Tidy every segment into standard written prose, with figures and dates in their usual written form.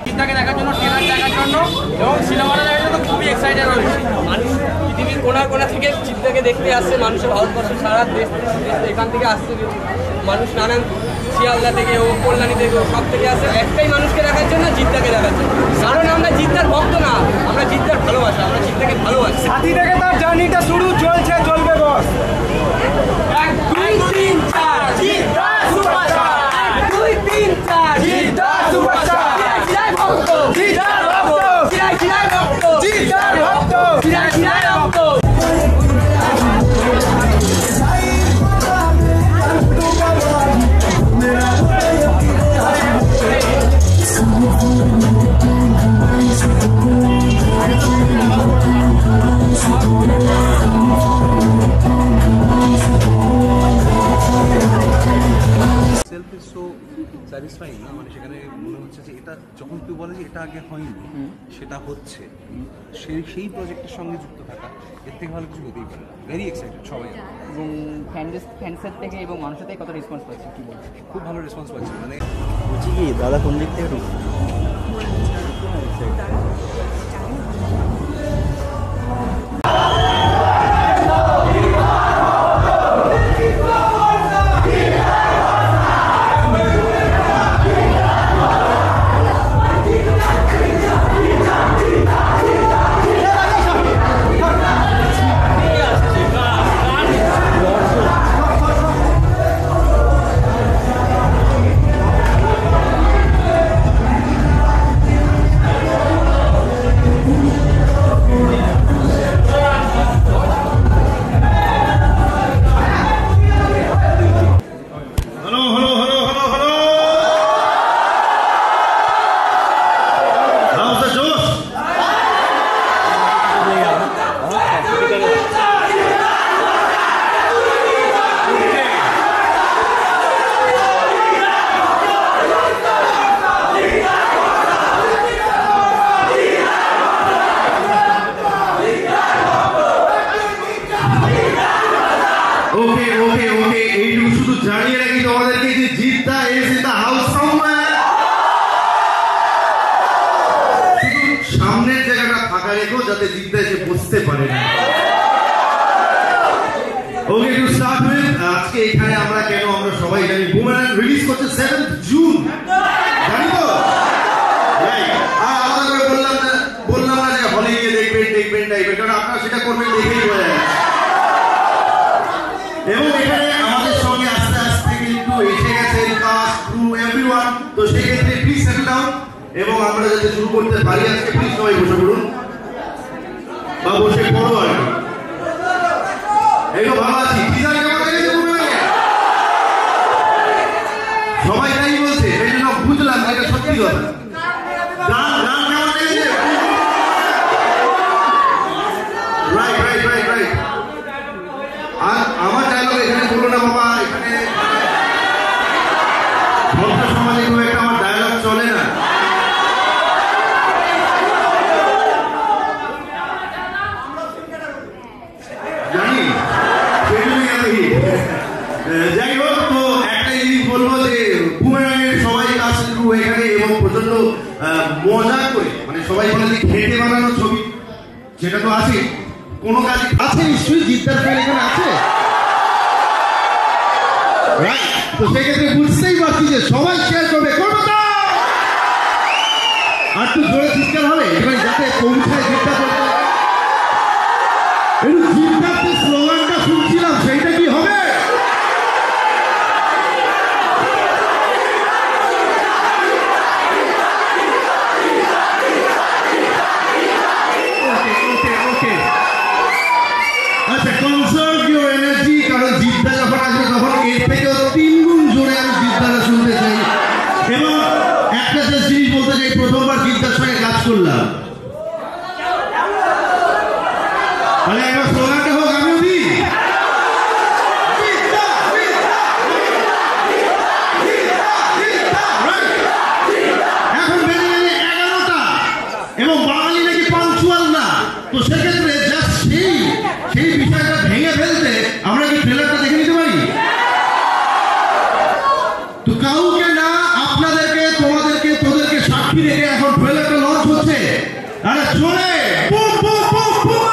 চিন্তাকে দেখার জন্য, ট্রেলার দেখার জন্য এবং সিনেমাটা দেখার জন্য খুবই এক্সাইটেড রয়েছে। মানুষ পৃথিবীর কোনা কোনা থেকে চিন্তাকে দেখতে আসছে, মানুষের ভারতবর্ষ সারা দেশ এখান থেকে আসছে মানুষ, নানান শিয়ালদা থেকে ও কল্যাণী থেকে সব থেকে আসে একটাই মানুষকে দেখার জন্য, জিদ্দাকে দেখার জন্য। কারণ আমরা জিদ্দার ভক্ত না, আমরা জিদ্দার ভালোবাসা, আমরা জিদ্দাকে ভালোবাসি। সাথী থেকে তার জার্নিটা শুরু, চলছে, চলবে বস। 1 2 3 4 জিদ্দা সুপারস্টার, 1 2 3 4 জিদ্দা সুপারস্টার, জিদ্দার ভক্ত, জিদ্দার ভক্ত, জিদ্দার ভক্ত, জিদ্দার ভক্ত, জিদ্দার ভক্ত। সেলফ ইজ সো স্যাটিসফাইং না, মানে সেখানে মনে হচ্ছে যে এটা যখন তুই বলে যে এটা আগে হয়নি সেটা হচ্ছে, সেই প্রজেক্টের সঙ্গে যুক্ত থাকা এর থেকে ভালো কিছু হতেই পারে। ভেরি এক্সাইটেড সবাই, এবং ফ্যান্সের থেকে এবং মানুষের থেকে কত রেসপন্স পাচ্ছে, কি বলছে? খুব ভালো রেসপন্স পাচ্ছি। মানে বলছি কি দাদা কোন দিক থেকে জানিয়ে রাখি তোমাদেরকে যে Jeddah is in the house somewhere. শুধু সামনের জায়গাটা ফাঁকা রেখো যাতে জিদ্দা এসে বসতে পারে না। ওকে, টু স্টার্ট উইথ, আজকে এখানে আমরা কেন আমরা সবাই জানি বুমেরাং রিলিজ করছে 7th জুন, জানি তো? আলাদা করে বললাম না যে হলে গিয়ে দেখবেন টাইপের, কারণ আপনারা সেটা করবেন দেখেই বোঝা যাচ্ছে। এবং এখানে আমাদের সঙ্গে আস্তে আস্তে কিন্তু এসে গেছে কাস্ট, ক্রু, এভরিওয়ান। তো সেক্ষেত্রে প্লিজ সেটেল ডাউন এবং আমরা যাতে শুরু করতে পারি আজকে, প্লিজ সবাই বসে পড়ুন বা বসে পড়ো। আর এই ভালো আছি, টিজার কেমন লেগেছে সবাই তাই বলছে, এই জন্য বুঝলাম এটা সত্যি কথা। গান কেমন লেগেছে? রাইট। আর আমার ডায়লগ এখানে বলো না বাবা, এখানে ভক্ত সমাজে কোনো একটা আমার ডায়লগ চলে না। জানি সেজন্যই আমি যাই হোক। তো একটাই জিনিস বলবো যে বুমেরাংয়ের সবাই আসেন এখানে এবং প্রচন্ড মজা করে, মানে সবাই বলে যে খেটে বানানো ছবি, সেটা তো আছে, কোনো কাজ আছে নিশ্চয়ই, জিদ্দার ফ্যান এখানে আছে, তো সেক্ষেত্রে বুঝতেই পারছি যে সবাই শেয়ার করবে। আর একটু জোরে চিৎকার হবে এখানে যাতে পৌঁছায় জিদ্দা পর্যন্ত। একটু জিদ্দার যে স্লোগানটা শুনছিলাম সেইটা কি হবে? আচ্ছা, কনসার্ভ ইউর এনার্জি, কারণ জিদ্দা যখন আসবে তখন এর থেকেও 3 গুণ জোরে আমি জিদ্দাটা শুনতে চাই। এবং একটা জিনিস বলতে চাই, প্রথমবার জিদ্দার সঙ্গে কাজ করলাম, তাহলে একবার স্লোগানটা হোক, আমিও দিই। এখন বেজে গেছে 11টা এবং বাঙালি নাকি পাঞ্চুয়াল না, তো সেক্ষেত্রে জাস্ট সেই বিষয়টা ভেঙে ফেলতে আমরা কি ট্রেলারটা দেখে নিতে পারি? তো কাউকে না, আপনাদেরকে, তোমাদেরকে, তোদেরকে সাক্ষী রেখে এখন ট্রেলারটা লঞ্চ হচ্ছে। আরে চলে boom boom boom boom.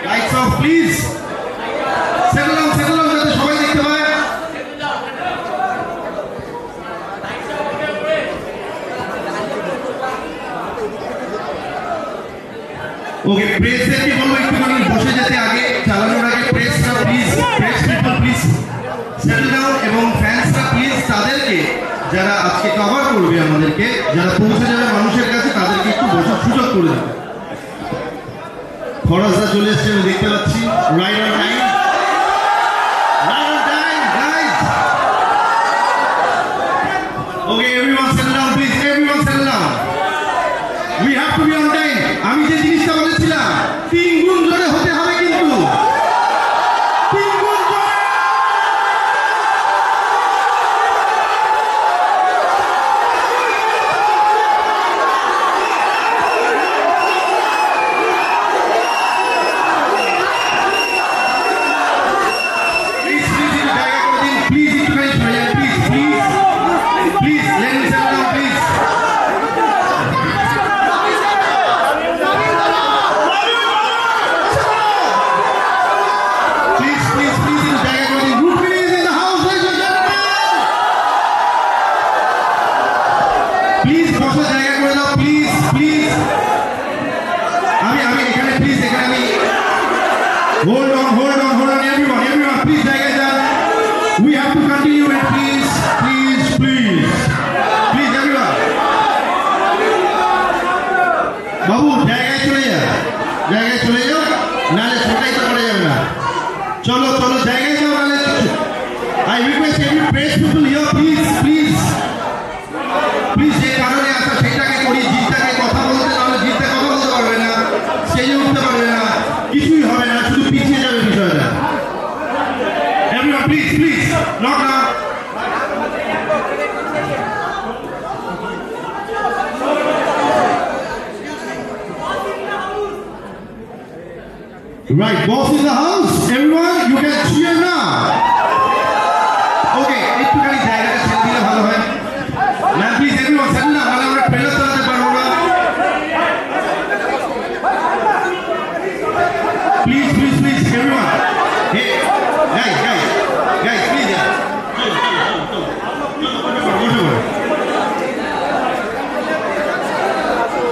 Lights off please, settle down যাতে সবাই দেখতে পায়। ওকে, প্রেসদেরকে বলবো একটুখানি বসে যেতে, আগে চালানোর আগে প্রেসটা please, press people please settle down, এবং ফ্যান্সরা প্লিজ তাদেরকে, যারা আজকে কভার করবে আমাদেরকে, যারা পৌঁছে যাবে মানুষের কাছে, তাদেরকে একটু বসার সুযোগ করে দেবে। ফরাজদা চলে এসছে, আমি দেখতে পাচ্ছি। Right on time, guys. Okay, everyone settle down please, everyone settle down. We have to be on time. আমি যে জিনিসটা বলেছিলাম 3 গুণ জোরে হতে হবে, কিন্তু 3 গুণ জোরে। Hold on, everyone, please, we have to continue it, please, everyone. বাবু, জায়গায় চলে যাও, নালে ছোটাই তো পড়ে যাবে না। চলো, জায়গায় যাও, নালে। I request every press people here, please, যে কারণে আসা সেটাকে করি। জিতটাকে কথা বলতে, নাহলে জিতটা কথা বলতে পারবে না, স্টেজে উঠতে পারবে না, কিছুই হবে না, শুধু পিছিয়ে যাবে বিষয়টা। Everyone, please, knock down. Right, boss in the house. Everyone, you can cheer now. Okay, একটুখানি জায়গাটা ছেড়ে দিলে ভালো হয়। Ma'am, please, everyone, settle down. নাহলে আমরা ট্রেলার চালাতে পারবো না। Please, everyone. Hey, guys, please.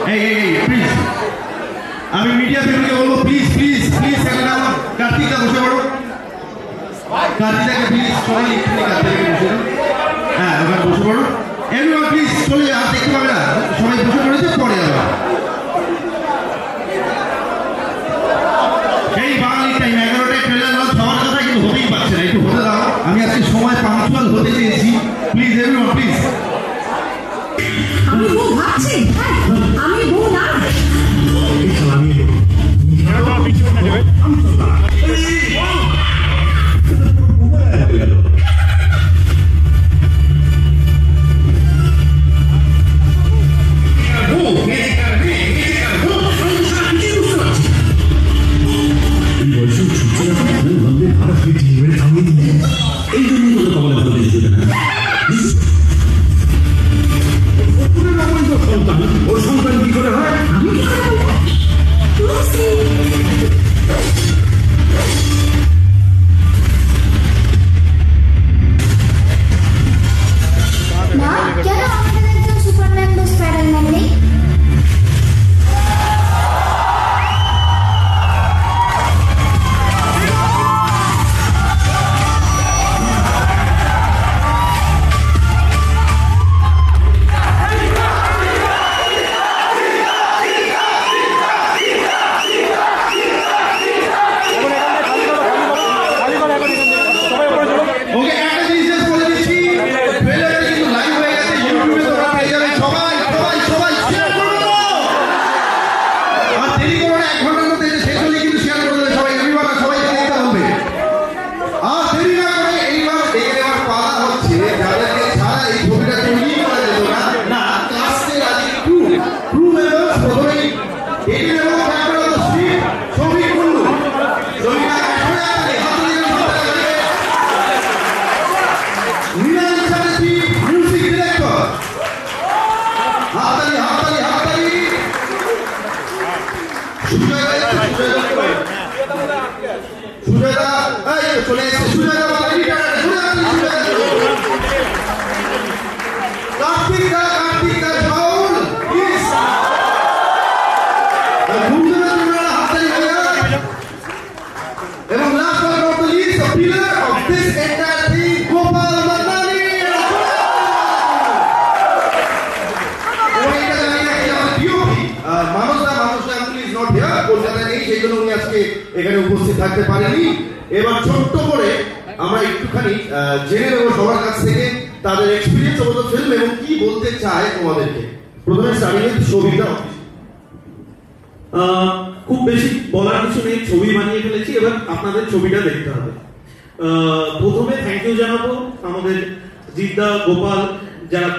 Hey, please. আমি মিডিয়া ফ্যামিলিকে বলবো, প্লিজ সেকেন্ড ডাউন। কার্তিকদা বসে পড়ো, কার্তিকদাকে প্লিজ সবাই একটু কার্তিকদাকে বসে পড়ো। হ্যাঁ, ওখানে বসে পড়ো। এভরিওয়ান প্লিজ চলে যাও, দেখতে পাবে না, সবাই বসে পড়েছে, পরে যাবে। এই বাঙালি টাইম 11টায় ট্রেলার লঞ্চ হওয়ার কথা, কিন্তু হতেই পারছে না, একটু হতে দাও। আমি আজকে সময় পাঞ্চুয়াল হতে চেয়েছি, প্লিজ এভরিওয়ান প্লিজ। আমি বউ ভাবছি, আমি বউ না। Oh, সুজয়দা এই চলে এসেছে সুজয়দা কার্তিক দা শাওন প্লিজ এবং last but not the least the pillar of this entire thing Gopal Mannani কলকাতায় নেই সেই জন্য উনি আজকে এখানে উপস্থিত থাকতে পারেনি। এবার ছোট্ট করে আমরা একটুখানি জেনে নেবো সবার কাছ থেকে তাদের এক্সপিরিয়েন্স অফ দ্য ফিল্ম এবং কি বলতে চায় তোমাদেরকে। প্রথমে স্টার্টিং উইথ সবিতা। খুব বেশি বলার কিছু নেই, ছবি বানিয়ে ফেলেছি, এবার আপনাদের ছবিটা দেখতে হবে। প্রথমে থ্যাংক ইউ জানাবো আমাদের জিদ্দা গোপাল যারা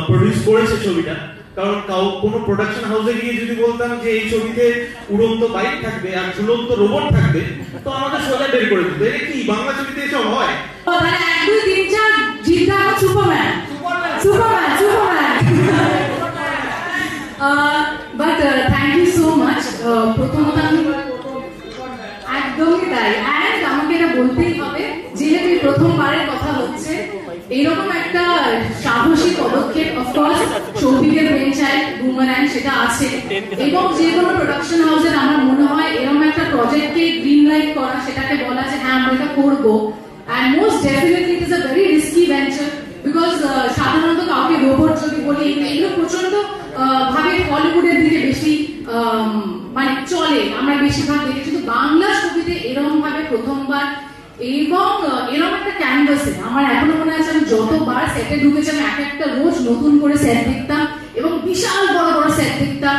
প্রডিউস করেছে ছবিটা, কারণ কোনো প্রোডাকশন হাউসে গিয়ে যদি বলতাম যে এই ছবিতে উড়ন্ত বাইক থাকবে আর ঝুলন্ত রোবট থাকবে তো আমাদের সোজা বের করে দিত। এটা কি বাংলা ছবিতে এসব হয়? তাহলে 1 2 3 4 জিদ্দা Superman but thank you so much. প্রথমত আমি একদমই তাই, অ্যান্ড আমাকে এটা বলতেই হবে যেহেতু প্রথমবারের কথা হচ্ছে, এরকম একটা সাহসী পদক্ষেপ অফকোর্স সৌভিকের ব্রেনচাইল্ড বুমারাং সেটা আছে, এবং যে কোনো প্রোডাকশন হাউসের আমার মনে হয় এরকম একটা প্রজেক্টকে গ্রিন লাইট করা, সেটাকে বলা যে হ্যাঁ আমরা এটা করবো, and most definitely it is a very risky venture because সাধারণত কাউকে রোবট যদি বলি এগুলো প্রচন্ড ভাবে হলিউডের দিকে বেশি মানে চলে, আমরা বেশিরভাগ দেখি, কিন্তু বাংলা ছবিতে এরকম ভাবে প্রথমবার এবং এরকম একটা ক্যানভাসে আমার এখনো মনে আছে আমি যতবার সেটে ঢুকেছি আমি এক একটা রোজ নতুন করে সেট দেখতাম এবং বিশাল বড় বড় সেট দেখতাম।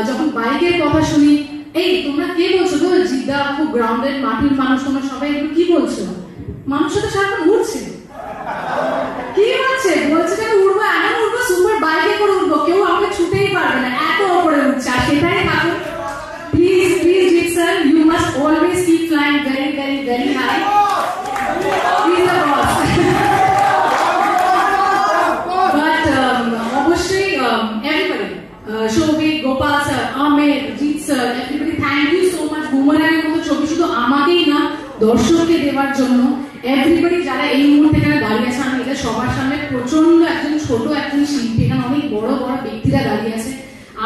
যখন বাইকের কথা শুনি, এই তোমরা কে বলছো তো জিদ্দা খুব গ্রাউন্ডেড মাটির মানুষ, তোমরা সবাই এগুলো কি বলছো? মানুষের তো সারাক্ষণ উঠছে, কি হচ্ছে বলছে যে উঠবো, এমন উঠবো সুপার বাইকে করে উঠবো, কেউ আমাকে ছুটেই পারবে না, এত ওপরে উঠছে। আর সেটাই থাকুন please Jeet sir, you must always keep flying very very very high. He's the boss. But obviously everybody, Shobik, Gopal sir, Amir, Jeet sir, everybody, thank you so much. বুমারাংয়ের মতো ছবি শুধু আমাকেই না দর্শককে দেওয়ার জন্য, এভরিবডি যারা এই মুহূর্তে এখানে দাঁড়িয়ে আছে, আমি এটা সবার সামনে প্রচন্ড একজন ছোট একজন শিল্পী, এখানে অনেক বড় বড় ব্যক্তিরা দাঁড়িয়ে আছে,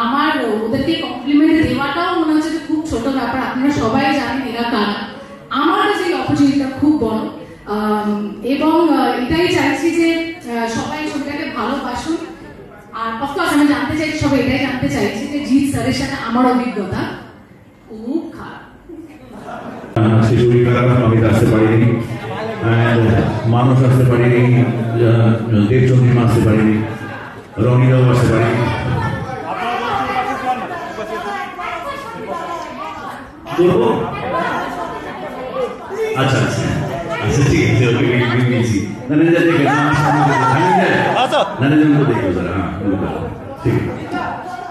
আমার ওদেরকে কমপ্লিমেন্ট দেওয়াটাও মনে হচ্ছে যে খুব ছোট ব্যাপার। আপনারা সবাই জানেন এরা কারা, আমার কাছে এই অপরচুনিটিটা খুব বড়, এবং এটাই চাইছি যে সবাই ছবিটাকে ভালোবাসুন। আর অফকোর্স আমি জানতে চাইছি, সবাই এটাই জানতে চাইছি যে জিৎ স্যারের সাথে আমার অভিজ্ঞতা খুব খারাপ। শরীর খারাপ, আমি আসতে পারিনি, মানুষ আসতে পারিনি, দেবচন্দ্রিমা আসতে পারিনি, রনিরাও আসতে পারিনি। আচ্ছা আচ্ছা আচ্ছা ঠিক আছে, ওকে মিলছি ম্যানেজার দেখে ম্যানেজার দেখো স্যার। হ্যাঁ ঠিক আছে,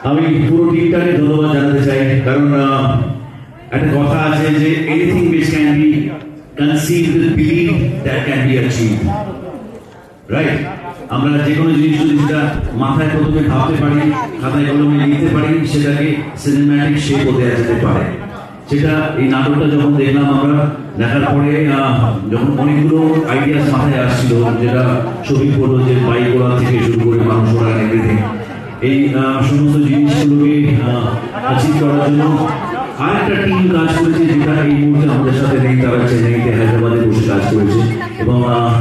আমি পুরো টিমটাকে ধন্যবাদ জানাতে চাই, কারণ একটা কথা আছে যে anything which can be conceived with belief that can be achieved, right? আমরা যে কোনো জিনিস যদি সেটা মাথায় প্রথমে ভাবতে পারি, খাতায় কলমে লিখতে পারি, সেটাকে সিনেম্যাটিক শেপ হতে যেতে পারে। সেটা এই নাটকটা যখন দেখলাম, আমরা দেখার পরে যখন অনেকগুলো আইডিয়াস মাথায় আসছিল, যেটা ছবি পড়লো যে বাইক ওড়া থেকে শুরু করে মানুষ ওড়া এভরিথিং, এই সমস্ত জিনিসগুলোকে অ্যাচিভ করার জন্য আরেকটা টিম কাজ করেছে, যেটা এই মুহূর্তে আমাদের সাথে নেই, তারা চেন্নাইতে হায়দ্রাবাদে বসে কাজ করেছে, এবং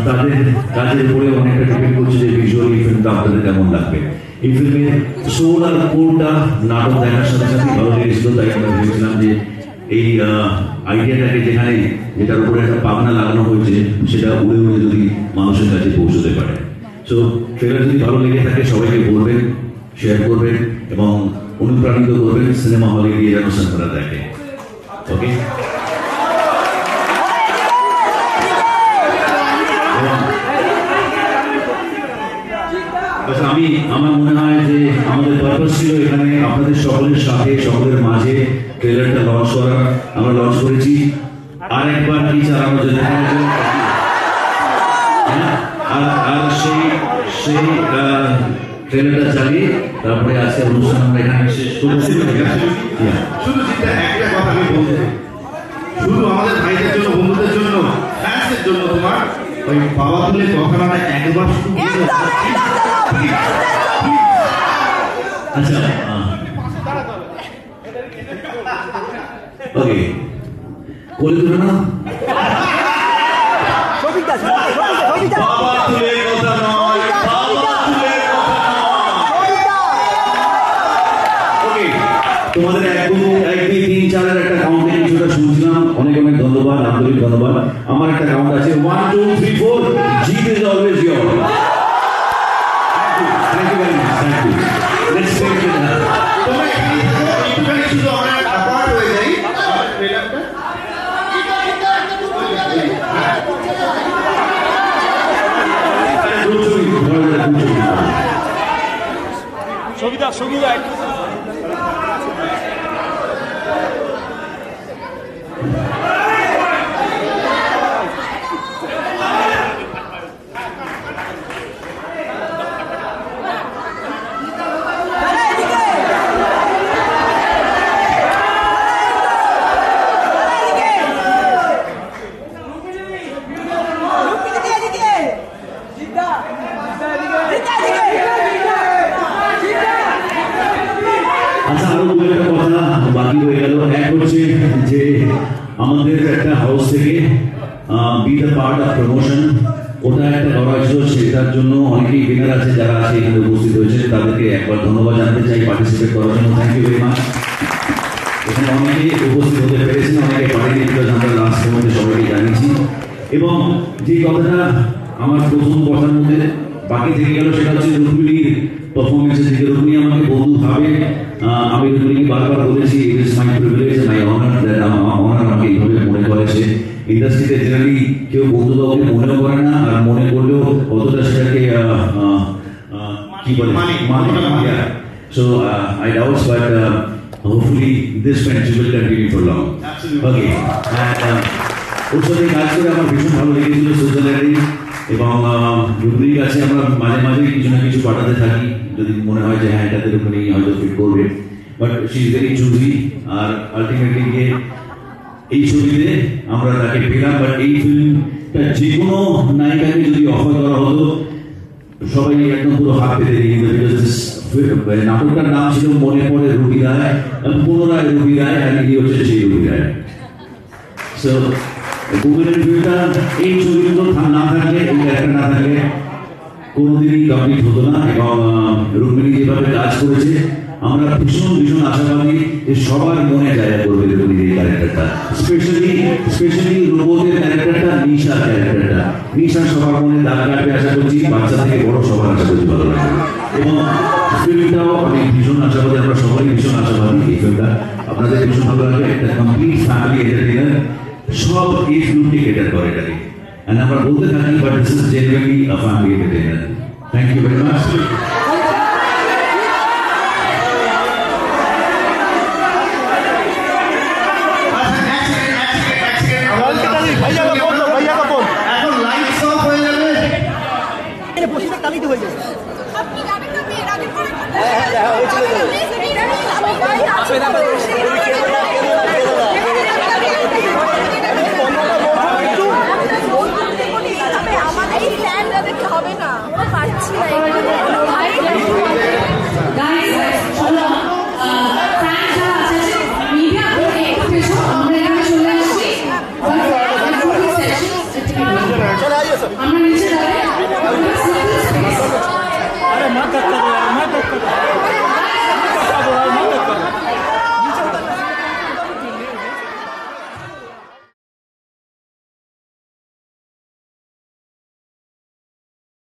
তাদের কাজের উপরে অনেকটা ডিপেন্ড করছে যে ভিজুয়ালি ফিল্মটা আপনাদের কেমন লাগবে। এই ফিল্মের সোল আর কোরটা নাটক দেখার সাথে সাথে ভালো লেগেছিল, তাই আমরা ভেবেছিলাম যে এই আইডিয়াটাকে যেখানে যেটার উপরে একটা পাখনা লাগানো হয়েছে সেটা উড়ে উড়ে যদি মানুষের কাছে পৌঁছতে পারে। সো ট্রেলার যদি ভালো লেগে থাকে সবাইকে বলবেন, শেয়ার করবেন এবং অনুপ্রাণিত করবেন সিনেমা হলে গিয়ে যেন সিনেমাটা দেখে। ওকে, আচ্ছা, আমার মনে হয় যে আমাদের পারপাস ছিল এখানে আপনাদের সকলের সাথে সকলের মাঝে ট্রেলারটা লঞ্চ করা। আমরা লঞ্চ করেছি, আর একবার কি চালানো যেতে পারে, আর সেই ট্রেলারটা চালিয়ে তারপরে আজকে অনুষ্ঠান আমরা এখানে শেষ করবো। শুধু চিন্তা একটা কথা আমি বলতে চাই, শুধু আমাদের ভাইদের জন্য, বন্ধুদের জন্য, ফ্যান্সের জন্য তোমার ওই বাবা তুলে কথাটা একবার শুধু আচ্ছা ওকে কোলে তুলে না বাবা তুলে কথা নয়, বাবা তুলে কথা নয়। ওকে তোমাদের 1 2 3 4 এর একটা কাউন্টে কিছুটা শুনছিলাম, অনেক অনেক ধন্যবাদ, আন্তরিক ধন্যবাদ। আমার একটা কাউন্ট আছে 1 2 3 4, Jeet is always your. Thank you very much, thank you. Let's take it now. তোমরা একটুখানি শুধু আমরা অ্যাপার্ট হয়ে যাই ট্রেলারটা। সুবিধা আচ্ছা আরো দু একটা কথা বাকি রয়ে গেল। এক হচ্ছে যে আমাদের একটা হাউস থেকে B the part of promotion, ওটা একটা করা ছিল, সেটার জন্য অনেকেই উইনার আছে যারা আছে এখানে উপস্থিত হয়েছে, তাদেরকে একবার ধন্যবাদ জানাতে চাই পার্টিসিপেট করার জন্য। Thank you very much. এখানে অনেকেই উপস্থিত হতে পেরেছেন, অনেকে পারেনি, বিকজ আমরা লাস্ট মোমেন্টে সবাইকে জানিয়েছি। এবং যে কথাটা আমার প্রথম কথার মধ্যে বাকি থেকে গেল সেটা হচ্ছে রুক্মিণীর পারফরমেন্সের দিকে। রুক্মিণী আমাকে বন্ধু ভাবে, আমি রুক্মিণীকে বারবার বলেছি it is my privilege, my honour, honour আমাকে এইভাবে মনে করেছে। ইন্ডাস্ট্রিতে জেনারেলি কেউ বন্ধু কাউকে মনেও করে না, আর মনে করলেও কতটা সেটাকে কি বলে so I doubt, but hopefully this friendship will continue for long. Okay. ওর সাথে কাজ করে আমার ভীষণ ভালো লেগেছিল সুইজারল্যান্ডে, এবং রুক্মিণীর কাছে আমরা মাঝে মাঝে কিছু না কিছু পাঠাতে থাকি যদি মনে হয় যে হ্যাঁ এটাতে রুক্মিণী হয়তো ফিট করবে, but she is very choosy. আর আলটিমেটলি গিয়ে এই ছবিতে আমরা তাকে পেলাম। বাট এই ফিল্মটা যে কোনো নায়িকাকে যদি অফার করা হতো সবাই একদম পুরো হাত পেতে দিয়ে দিত। নাটকটার নাম ছিল মনে পড়ে রুবি রায়, পুনরায় রুবি রায়, আর ইনি হচ্ছে সেই রুবি রায়। সো গুগলের ভিউটা এই ছবিগুলো না থাকলে, এই ক্যারেক্টার না থাকলে কোনোদিনই কমপ্লিট হতো না। এবং রুক্মিণী যেভাবে কাজ করেছে আমরা ভীষণ ভীষণ আশাবাদী যে সবার মনে জায়গা করবে রুক্মিণীর এই ক্যারেক্টারটা, স্পেশালি রোবটের ক্যারেক্টারটা, নিশার ক্যারেক্টারটা। নিশা সবার মনে দাগ কাটবে আশা করছি, বাচ্চা থেকে বড় সবার আশা করছি ভালো লাগবে। এবং ফিল্মটাও আমি ভীষণ আশাবাদী, আমরা সবাই ভীষণ আশাবাদী এই ফিল্মটা আপনাদের ভীষণ ভালো লাগবে। একটা কমপ্লিট ফ্যামিলি এন্টারটেইনার, সব এজ গ্রুপকে ক্যাটার করে এটাকে, and আমরা বলতে থাকি but this is genuinely a family entertainer. Thank you very much. এখন লাইটস অফ হয়ে যাবে, আপনি জানেন না আমি এর আগে করে আমাদের এই প্ল্যানটা দেখতে হবে না, পারছি না। আমরা